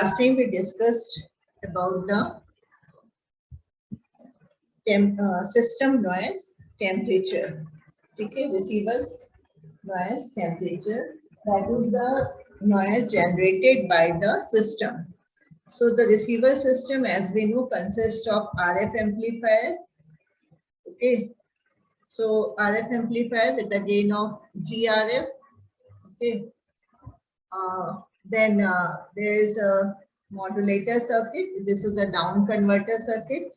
Last time we discussed about the system noise temperature. Okay, receiver noise temperature, that is the noise generated by the system. So the receiver system, as we know, consists of RF amplifier. Okay, so RF amplifier with the gain of GRF. Okay, then there is a modulator circuit. This is a down converter circuit.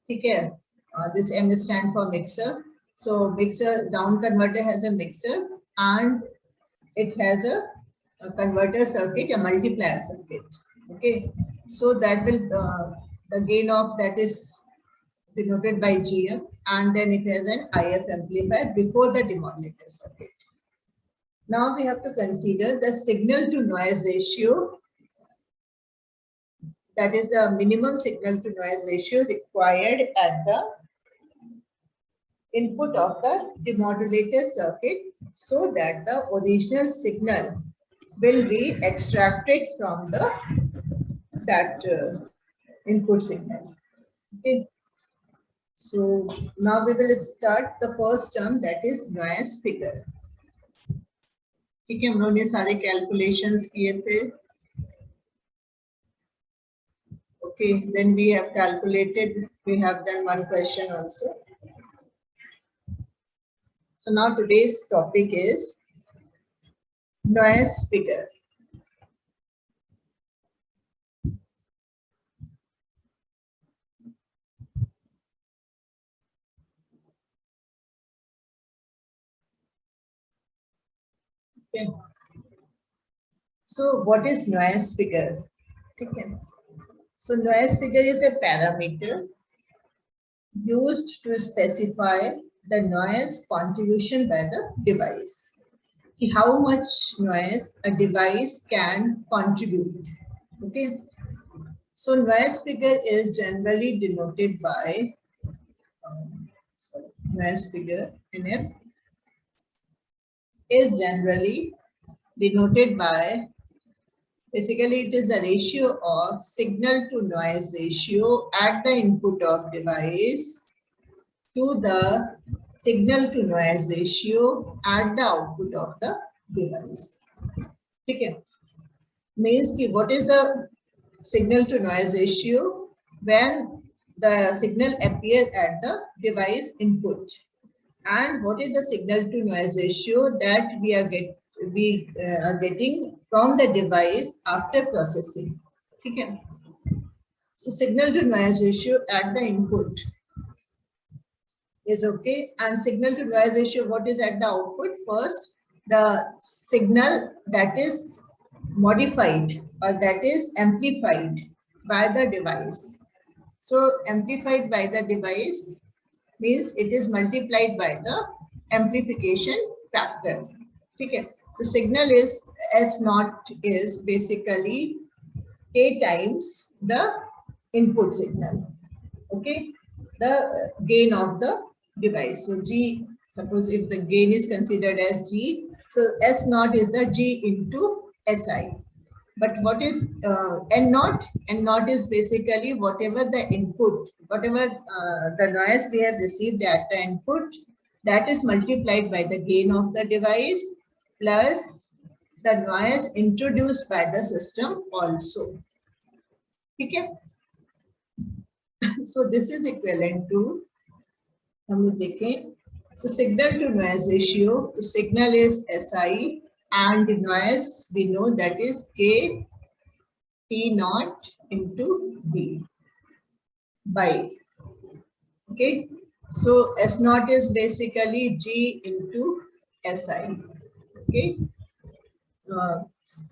Okay, this M stand for mixer. So mixer, down converter has a mixer and it has a converter circuit, a multiplier circuit. Okay, so that will the gain of that is denoted by GM, and then it has an IF amplifier before the demodulator circuit. Now we have to consider the signal to noise ratio, that is the minimum signal to noise ratio required at the input of the demodulator circuit, so that the original signal will be extracted from the input signal. Okay. So now we will start the first term, that is noise figure. ठीक है, हम लोगों ने सारे calculations किए थे. Okay, then we have calculated, we have done one question also. So now today's topic is noise figure. Okay. So what is noise figure? Okay. So noise figure is a parameter used to specify the noise contribution by the device. How much noise a device can contribute. Okay. So noise figure is generally denoted by noise figure NF is generally denoted by, basically it is the ratio of signal to noise ratio at the input of device to the signal to noise ratio at the output of the device. Okay. Means ki what is the signal to noise ratio when the signal appears at the device input, and what is the signal to noise ratio that we are getting from the device after processing. Okay. So signal to noise ratio at the input is okay, and signal to noise ratio what is at the output? First, the signal that is modified or that is amplified by the device. So amplified by the device means it is multiplied by the amplification factor. Okay. The signal is S0 is basically K times the input signal. Okay. The gain of the device. So G, suppose if the gain is considered as G, so S0 is the G into SI. But what is N0? N0 is basically whatever the input, whatever the noise we have received at the input, that is multiplied by the gain of the device plus the noise introduced by the system also. Okay. So this is equivalent to, so signal to noise ratio, the signal is SI and noise we know that is K T0 into B by, okay. So S0 is basically G into SI, okay.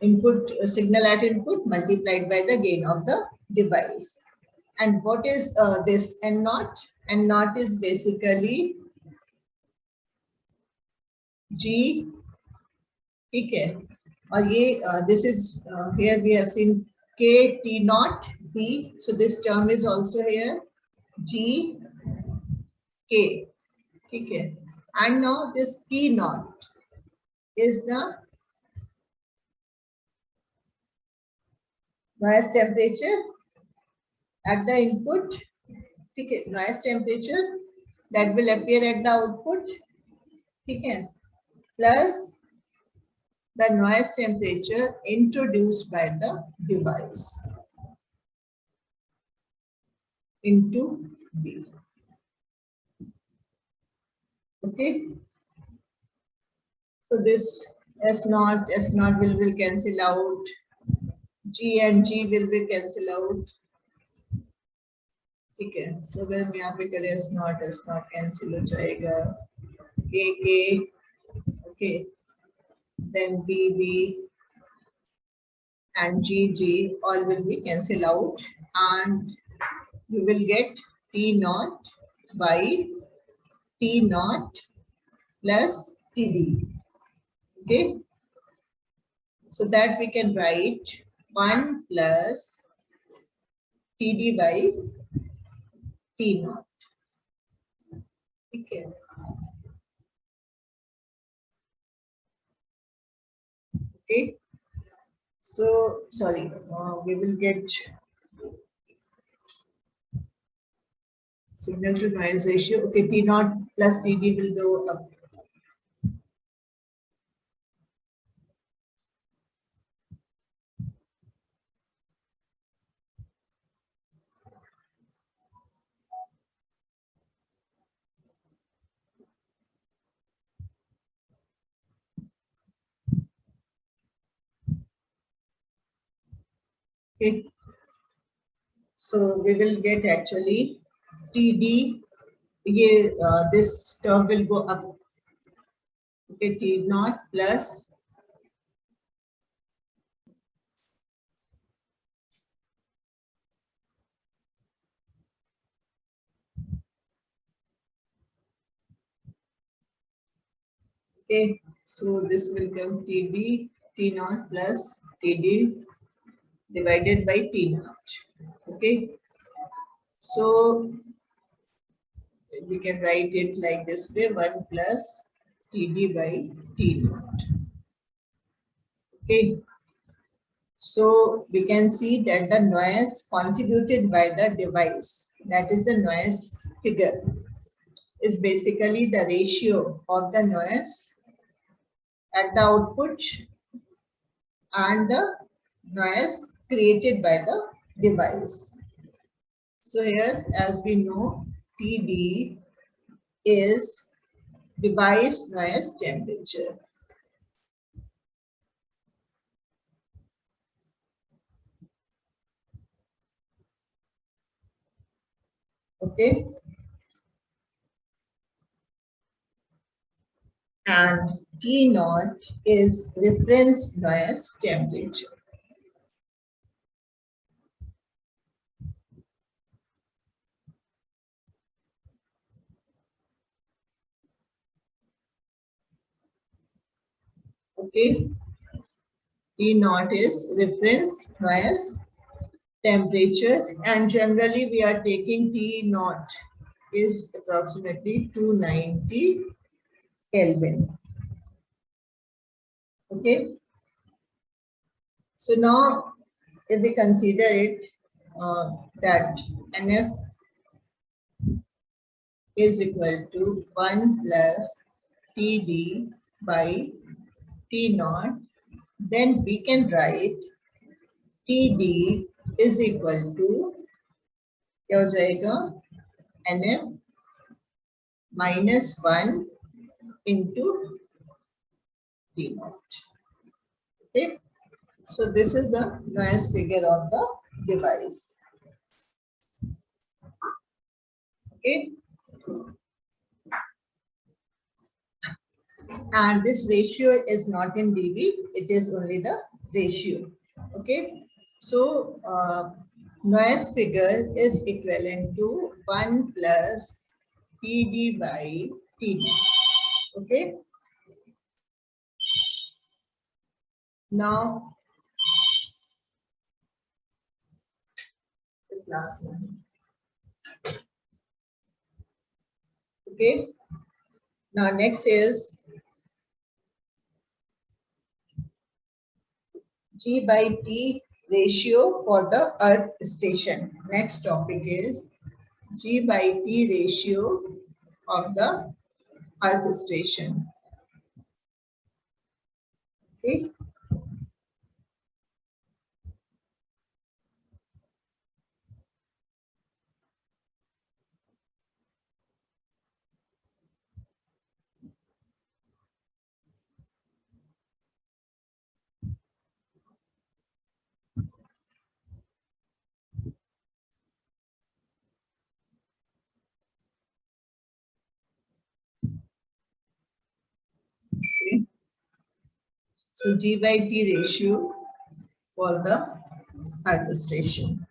Input signal at input multiplied by the gain of the device. And what is this N0? N0 is basically G, okay. This is here we have seen K T0 B. So this term is also here G K. Okay. And now this T0 is the noise temperature at the input, ठीक है, noise temperature that will appear at the output, ठीक है, plus the noise temperature introduced by the device into B. Okay, so this S0 will cancel out, G and G will be cancel out, ठीक है. So अगर हम यहाँ पे करें S0 cancel हो जाएगा, K, okay, then B and G all will be cancel out, and you will get T0 by T0 plus TD. Okay, so that we can write 1 plus TD by T0. Okay. Okay. So sorry, we will get signal to noise ratio. Okay, T0 plus TD will go up. Okay, so we will get actually TD, this term will go up. Okay, T0 plus okay, so this will come TD, T0 plus TD divided by T0. Okay, so we can write it like this way, 1 plus TD by T0. Okay, so we can see that the noise contributed by the device, that is the noise figure, is basically the ratio of the noise at the output and the noise created by the device. So here, as we know, TD is device noise temperature. Okay, and T0 is reference noise temperature. Okay, T0 is reference noise temperature, and generally we are taking T0 is approximately 290 Kelvin. Okay, so now if we consider it that NF is equal to 1 plus TD by T0, then we can write TD is equal to क्या हो जाएगा NF minus 1 into T0. Okay, so this is the noise figure of the device. Okay, and this ratio is not in dB, it is only the ratio. Okay, so noise figure is equivalent to 1 plus TD by TD. Okay, now the class one. Okay, now next is G by T ratio for the earth station. Next topic is G by T ratio of the earth station. See? Okay. So G by T ratio for the earth station.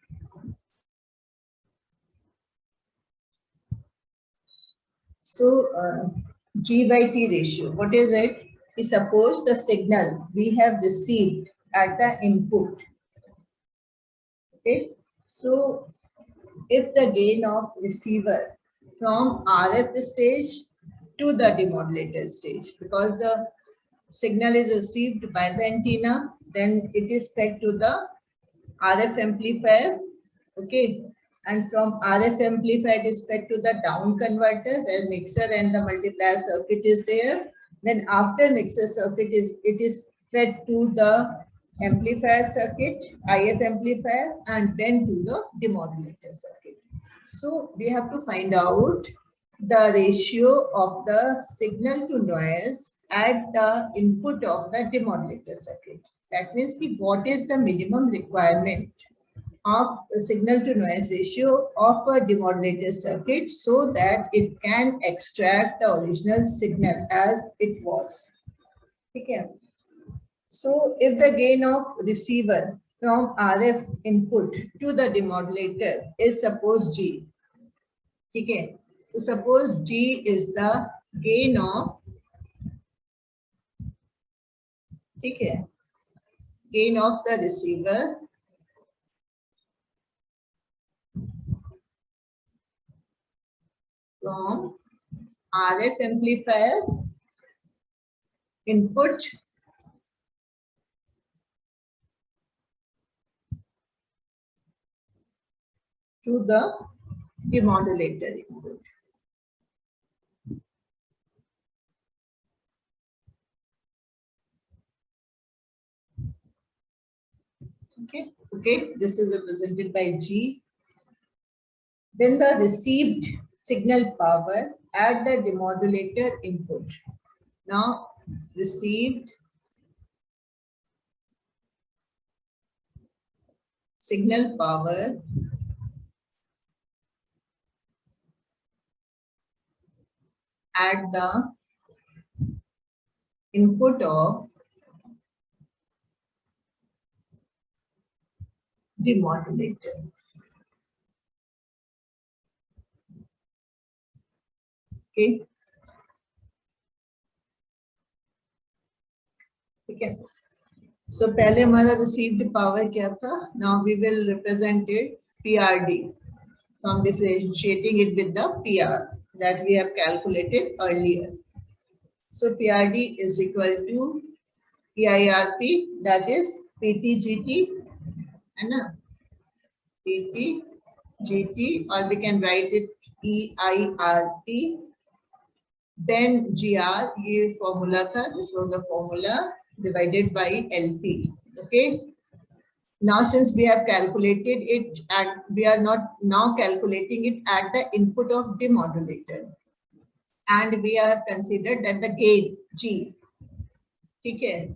So G by T ratio, what is it? Suppose the signal we have received at the input. Okay. So if the gain of receiver from RF stage to the demodulator stage, because the signal is received by the antenna, then it is fed to the RF amplifier, okay, and from RF amplifier it is fed to the down converter where mixer and the multiplier circuit is there. Then after mixer circuit it is fed to the amplifier circuit, IF amplifier, and then to the demodulator circuit. So we have to find out the ratio of the signal to noise at the input of the demodulator circuit. That means what is the minimum requirement of signal to noise ratio of a demodulator circuit so that it can extract the original signal as it was. Okay. So if the gain of receiver from RF input to the demodulator is suppose G. Okay. So suppose G is the gain of, okay, gain of the receiver from RF amplifier input to the demodulator input. Okay, this is represented by G. Then the received signal power at the demodulator input. Now received signal power at the input of demodulator. Okay. Okay. So पहले हमारा received power क्या था? Now we will represent it PRD from differentiating it with the PR that we have calculated earlier. So PRD is equal to EIRP, that is PTGT, and PTGT, or we can write it EIRP. Then GR, ये formula था, this was the formula, divided by LP. Okay. Now since we have calculated it at, we are not now calculating it at the input of demodulator, and we have considered that the gain G, okay,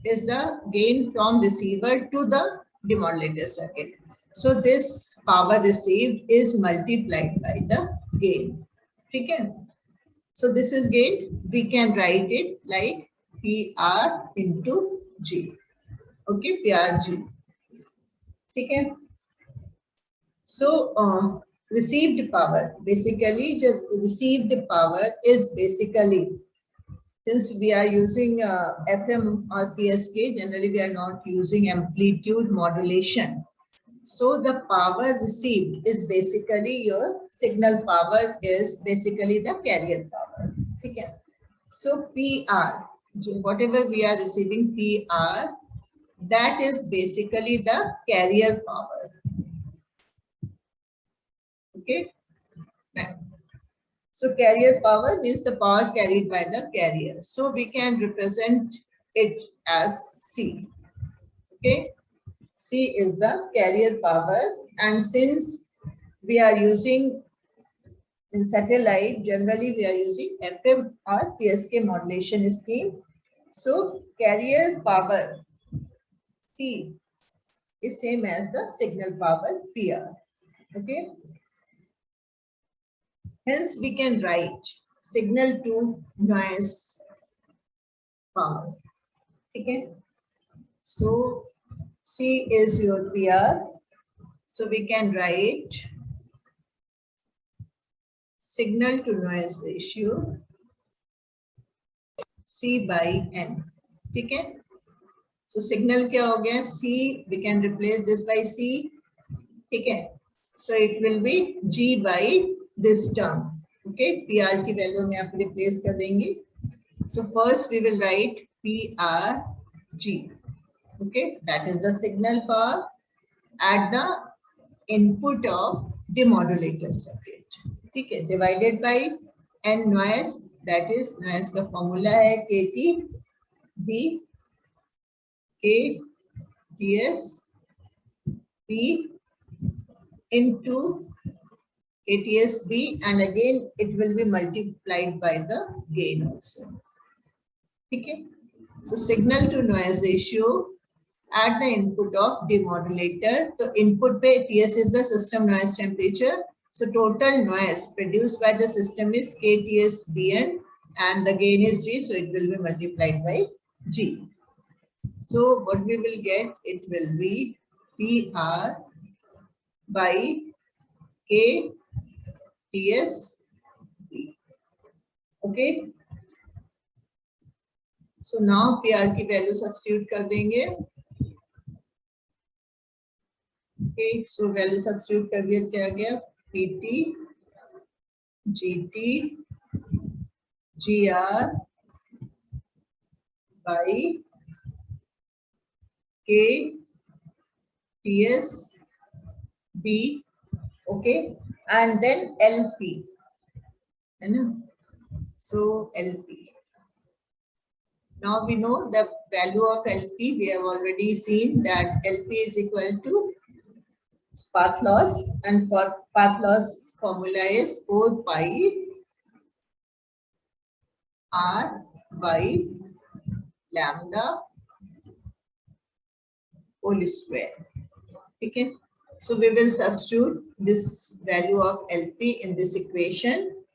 is the gain from receiver to the demodulator circuit. So this power received is multiplied by the gain. Okay. So this is gain. We can write it like PR into G. Okay, PRG. Okay. So received power, basically just received power is basically, since we are using FM or PSK, generally we are not using amplitude modulation. So the power received is basically your signal power is basically the carrier power. Okay. So PR, whatever we are receiving PR that is basically the carrier power. Okay. So carrier power means the power carried by the carrier. So we can represent it as C. Okay. C is the carrier power, and since we are using in satellite, generally we are using FM or PSK modulation scheme. So carrier power C is same as the signal power PR. Okay. Hence we can write signal to noise power. Okay. So C is your PR. So we can write signal to noise ratio C by N. Okay. So signal क्या हो गया? C. We can replace this by C. Okay. So it will be G by this term. Okay. PR की value में आप replace कर देंगे. So first we will write PRG. Okay. That is the signal power at the input of demodulator circuit. ठीक है. Divided by N noise. That is noise का formula है KT B KTS B into KTS B, and again it will be multiplied by the gain also. Okay. So signal to noise ratio at the input of demodulator. So input पे TS is the system noise temperature. So total noise produced by the system is KTS BN, and the gain is G. So it will be multiplied by G. So what we will get, it will be PR by KTS B. Okay. So now PR की value substitute कर देंगे. Okay. So value substitute कर दिया, क्या गया? PT GT GR by KTS B, okay, and then LP, so LP. Now we know the value of LP. We have already seen that LP is equal to path loss, and path loss formula is 4 pi R by lambda whole square. Okay. So we will substitute this value of LP in this equation,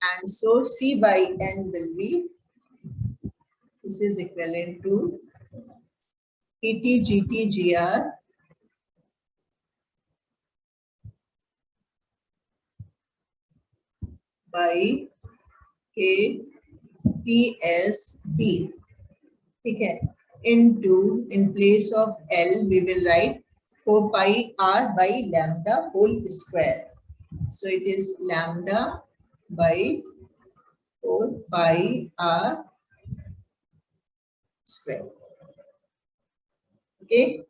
and so C by N will be, this is equivalent to PT GT GR by KTSB. Okay. Into, in place of L we will write 4 pi R by lambda whole square. So it is lambda by 4 pi R square. Okay.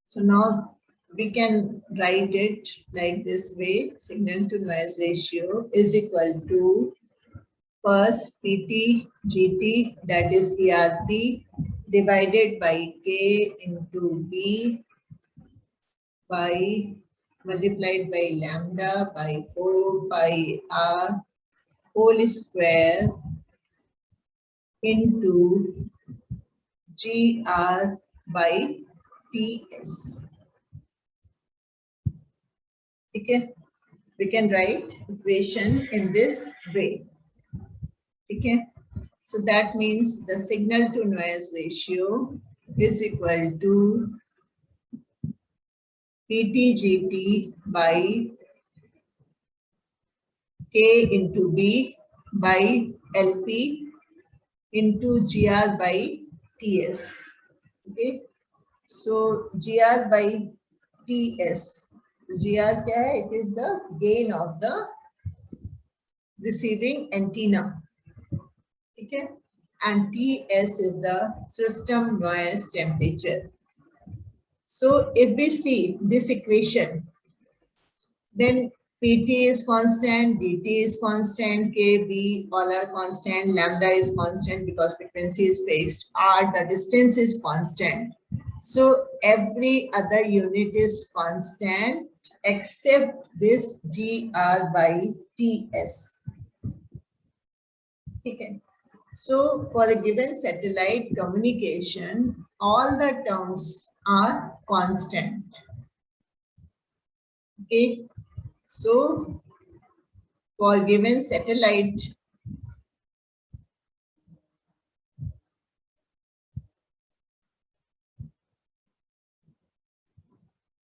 So now we can write it like this way. Signal to noise ratio is equal to first PT GT, that is ERP, divided by K into B by multiplied by lambda by 4 pi R whole square into GR by TS. Okay. We can write equation in this way. Okay. So that means the signal to noise ratio is equal to PTGT by K into B by LP into GR by TS. Okay. So GR by TS. GR क्या है? It is the gain of the receiving antenna. ठीक है, and Ts is the system noise temperature. So if we see this equation, then Pt is constant, Dt is constant, K, B all are constant, lambda is constant because frequency is fixed, R, the distance is constant. So every other unit is constant except this GR by TS. Okay. So for a given satellite communication, all the terms are constant. Okay. So for given satellite,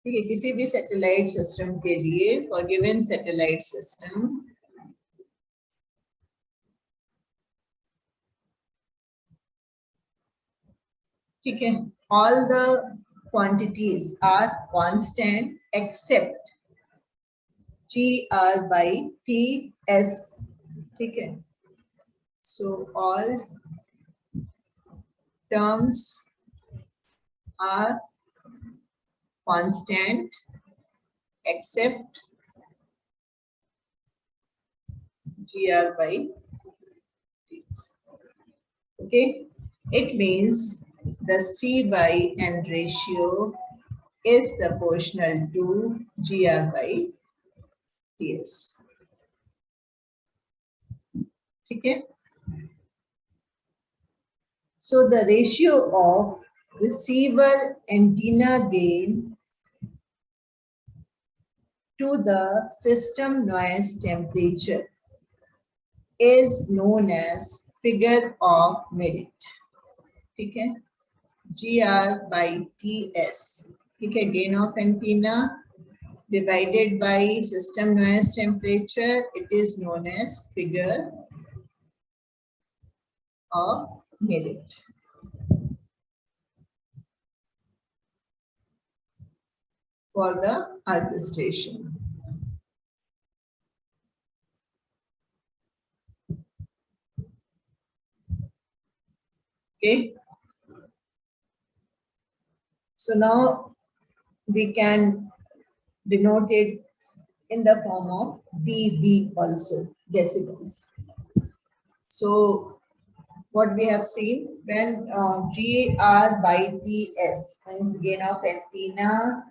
ठीक है, किसी भी satellite system के लिए for given satellite system ठीक है, all the quantities are constant except GR by TS. ठीक है, so all terms are constant except GR by TS. Okay, it means the C by N ratio is proportional to GR by TS. Okay. So the ratio of receiver antenna gain to the system noise temperature is known as figure of merit. ठीक है, GR by TS. ठीक है, gain of antenna divided by system noise temperature, it is known as figure of merit. For the earth station. Okay. So now we can denote it in the form of dB also, decibels. So what we have seen, when GR by TS means gain of antenna,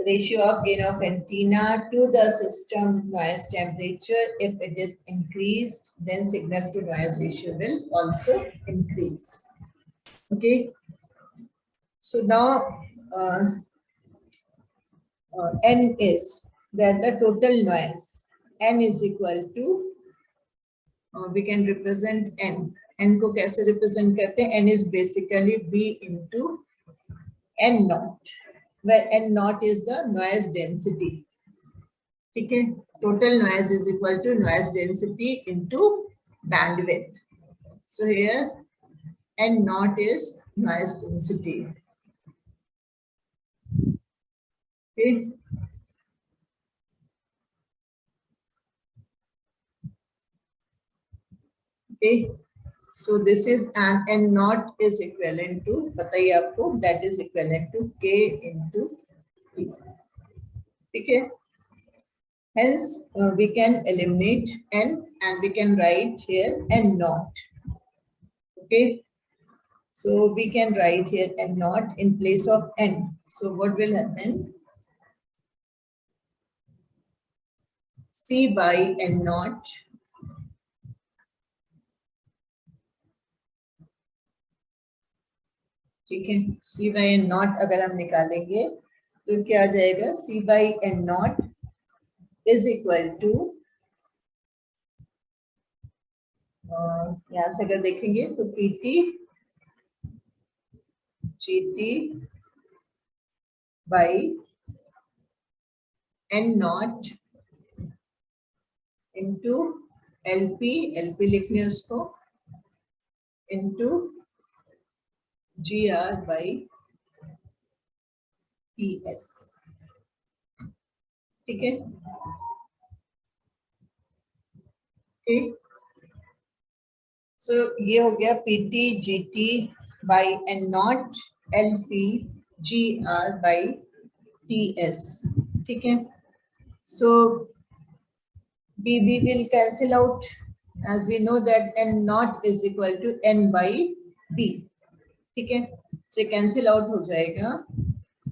ratio of gain of antenna to the system noise temperature, if it is increased, then signal to noise ratio will also increase. Okay. So now N is that the total noise. N is equal to, we can represent N. N को कैसे represent करते हैं? N is basically B into N naught, where N naught is the noise density. ठीक है? Total noise is equal to noise density into bandwidth. So here N naught is noise density. Okay. Okay. So this is N naught is equivalent to, पता ही आपको, that is equivalent to K into T. Okay. Hence we can eliminate N and we can write here N naught. Okay. So we can write here N naught in place of N. So what will happen? C by N naught ठीक है, C by N naught अगर हम निकालेंगे तो क्या आ जाएगा? C by N naught is equal to, यहाँ से अगर देखेंगे तो PT GT by N naught into LP लिखने उसको into GR by TS. ठीक है? Okay. So ये हो गया PT GT by N naught LP GR by TS. ठीक है. So BB will cancel out, as we know that N naught is equal to N by B. ठीक है. So cancel out हो जाएगा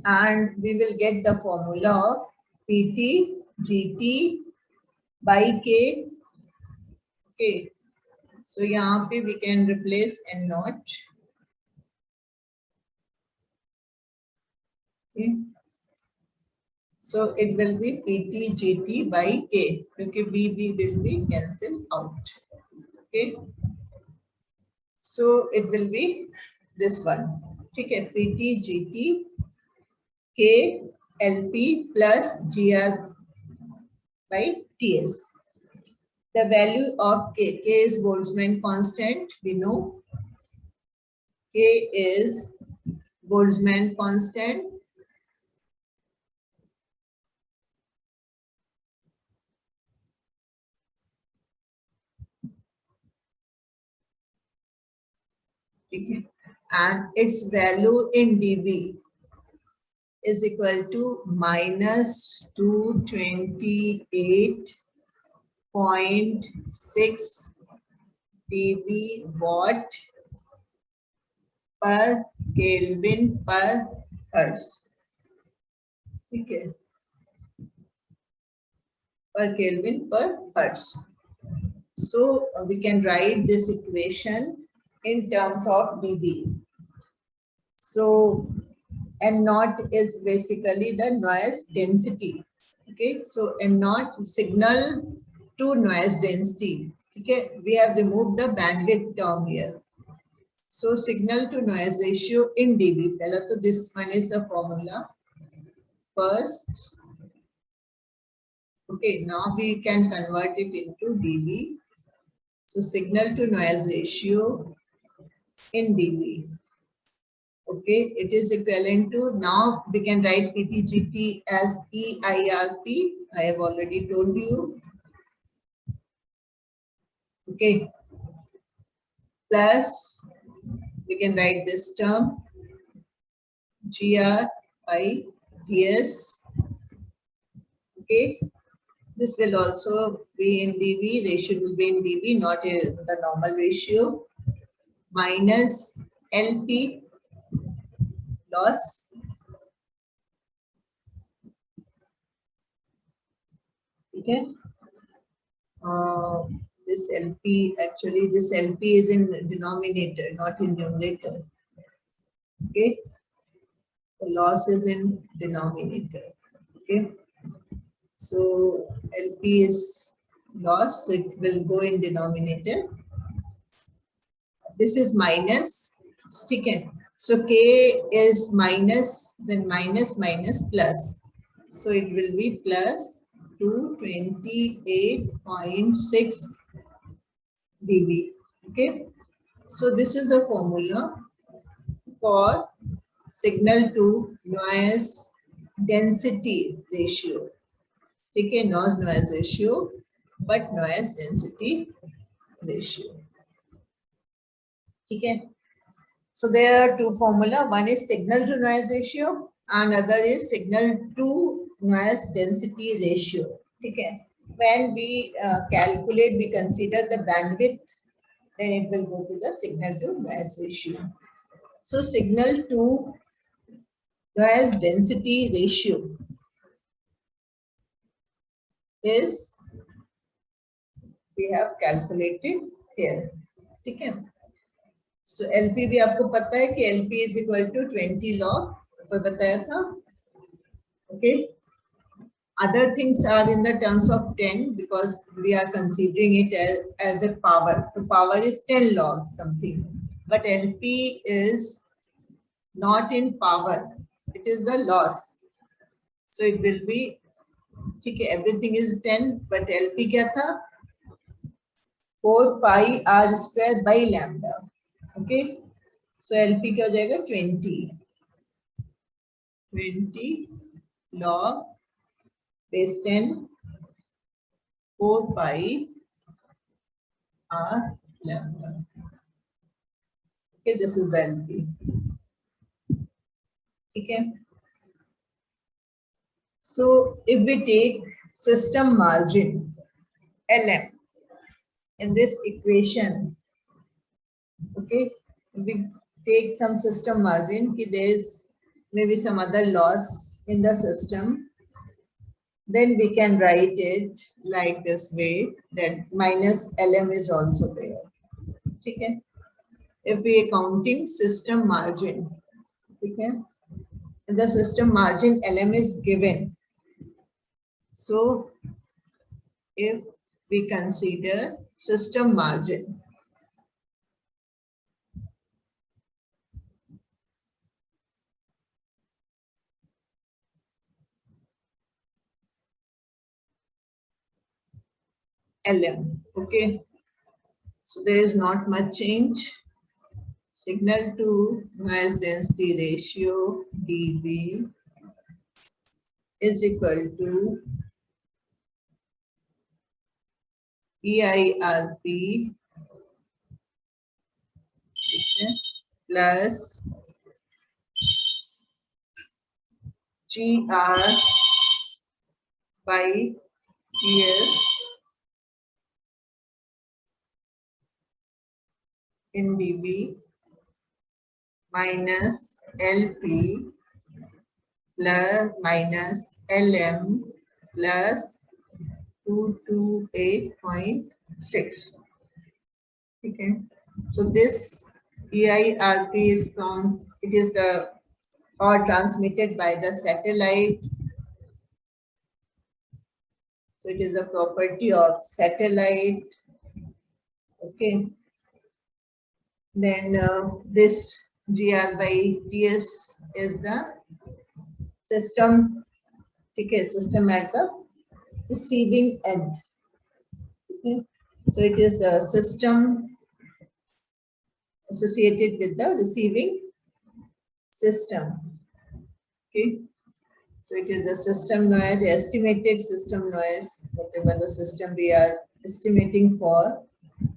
and we will get the formula of PT GT by K. Okay. So यहाँ पे we can replace N naught. Okay. So it will be PT GT by K क्योंकि BB will be cancelled out. Okay. So it will be this one. ठीक है. PT GT K LP plus GR by TS. The value of K is Boltzmann constant. We know K is Boltzmann constant. And its value in dB is equal to minus 228.6 dB watt per Kelvin per Hertz. Okay. Per Kelvin per Hertz. So we can write this equation in terms of dB. So N naught is basically the noise density. Okay, so N naught signal to noise density. Okay, we have removed the bandwidth term here. So signal to noise ratio in dB. So this one is the formula. First, okay, now we can convert it into dB. So signal to noise ratio in dB. Okay, it is equivalent to, now we can write PTGT as EIRP. I have already told you. Okay, plus we can write this term GR by TS. Okay, this will also be in dB. Ratio will be in dB, not in the normal ratio. Minus LP loss. Okay. This LP, actually this LP is in denominator, not in numerator. Okay. The loss is in denominator. Okay. So LP is loss, so it will go in denominator. This is minus, second. So K is minus, then minus minus plus. So it will be plus 228.6 dB. Okay. So this is the formula for signal to noise density ratio. Okay, not noise ratio, but noise density ratio. Okay. So there are two formula. One is signal to noise ratio, and other is signal to noise density ratio. Okay. When we calculate, we consider the bandwidth, then it will go to the signal to noise ratio. So signal to noise density ratio is, we have calculated here. Okay. So LP भी आपको पता है कि LP is equal to 20 log, ऊपर बताया था. Okay. Other things are in the terms of 10 because we are considering it as a power. The power is 10 log something, but LP is not in power. It is the loss. So it will be, okay, everything is 10, but LP क्या था? 4 pi r square by lambda. Okay. So LP क्या हो जाएगा? 20 log base 10 4 pi r lambda. Okay, this is the LP. Okay. So if we take system margin LM in this equation, okay, we take some system margin, there is maybe some other loss in the system, then we can write it like this way, that minus LM is also there. Okay. If we are counting system margin, okay, the system margin LM is given. So if we consider system margin, LM, okay, so there is not much change. Signal to noise density ratio dB is equal to EIRP plus GR by TS in dB minus LP plus minus LM plus 228.6. Okay, so this EIRP is from, it is the or transmitted by the satellite. So it is a property of satellite. Okay. Then this GR by TS is the system, okay, system at the receiving end. Okay. So it is the system associated with the receiving system. Okay. So it is the system noise, the estimated system noise, whatever the system we are estimating for.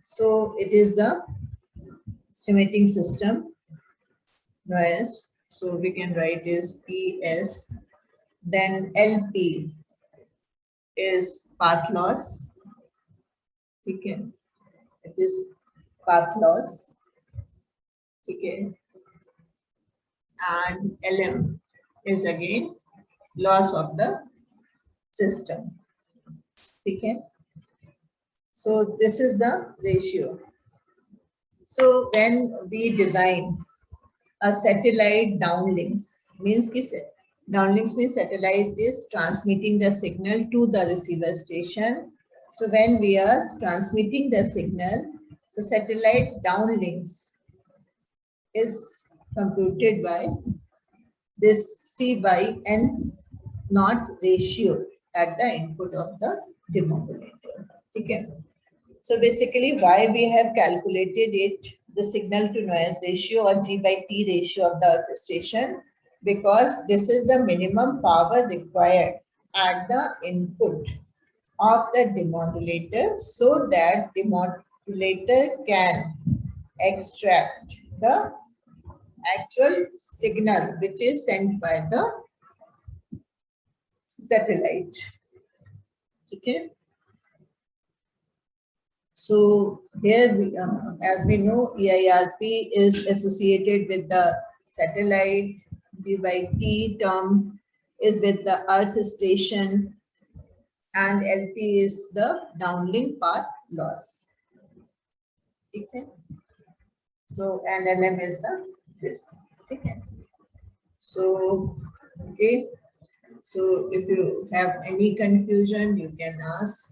So it is the estimating system noise. So we can write is PS. Then LP is path loss. Okay. It is path loss. Okay. And LM is again loss of the system. Okay. So this is the ratio. So when we design a satellite downlinks, means ki downlinks means satellite is transmitting the signal to the receiver station. So when we are transmitting the signal, so satellite downlinks is computed by this C by N naught ratio at the input of the demodulator. Okay. So basically why we have calculated it, the signal to noise ratio or G by T ratio of the earth station, because this is the minimum power required at the input of the demodulator so that demodulator can extract the actual signal which is sent by the satellite. Okay. So here, as we know, EIRP is associated with the satellite. G by T term is with the earth station, and LP is the downlink path loss. Okay. So and LM is the this. Okay. So okay. So if you have any confusion, you can ask.